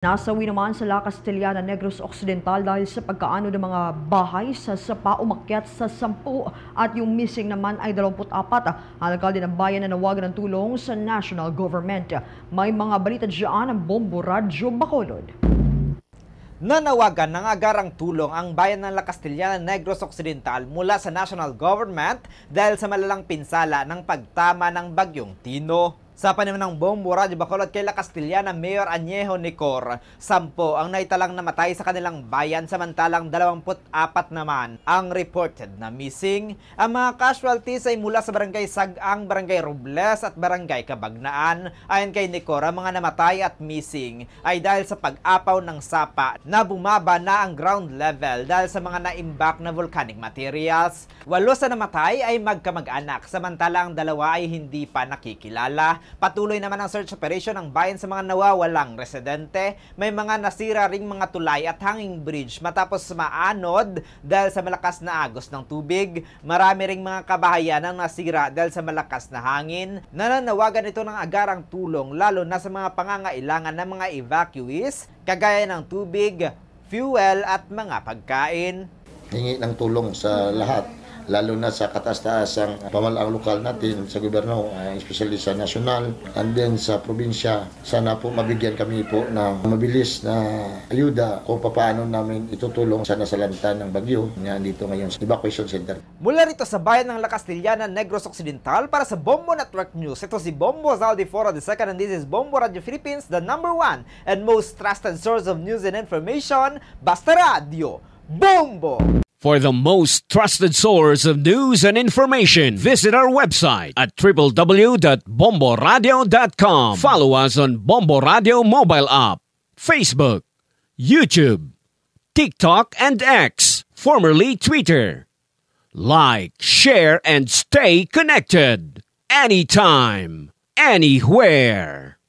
Nasawi naman sa La Castellana, Negros Occidental dahil sa pagkaano ng mga bahay sa sapa umakyat sa 10 at yung missing naman ay 24. Ang alkalde ng bayan na nawagan ng tulong sa national government. May mga balita dyan ang Bombo Radyo Bacolod. Nanawagan ng agarang tulong ang bayan ng La Castellana, Negros Occidental mula sa national government dahil sa malalang pinsala ng pagtama ng bagyong Tino. Sa panahon ng Bombo Radyo Bacolod kay La Castellana, Mayor Añejo Nicor, 10 ang naitalang namatay sa kanilang bayan samantalang 24 naman ang reported na missing. Ang mga casualties ay mula sa Barangay Sagang, Barangay Robles at Barangay Cabagnaan. Ayon kay Nicor, ang mga namatay at missing ay dahil sa pag-apaw ng sapa na bumaba na ang ground level dahil sa mga naimbak na volcanic materials. 8 sa namatay ay magkamag-anak samantalang 2 ay hindi pa nakikilala. Patuloy naman ang search operation ng bayan sa mga nawawalang residente. May mga nasira ring mga tulay at hanging bridge matapos maanod dahil sa malakas na agos ng tubig. Marami ring mga kabahayan ang nasira dahil sa malakas na hangin. Nananawagan ito ng agarang tulong lalo na sa mga pangangailangan ng mga evacuees kagaya ng tubig, fuel at mga pagkain. Hingi ng tulong sa lahat, lalo na sa kataas-taasang pamalaang lokal natin, sa gobyerno, especially sa nasyonal, and then sa probinsya. Sana po mabigyan kami po ng mabilis na ayuda kung paano namin itutulong sa nasalanta ng bagyo na dito ngayon sa evacuation center. Mula rito sa bayan ng La Castellana, Negros Occidental, para sa Bombo Network News, ito si Bombo Zaldiforo II and this is Bombo Radio Philippines, the #1 and most trusted source of news and information, Basta Radio, Bombo! For the most trusted source of news and information, visit our website at www.bomboradio.com. Follow us on Bombo Radio mobile app, Facebook, YouTube, TikTok, and X, formerly Twitter. Like, share, and stay connected. Anytime, anywhere.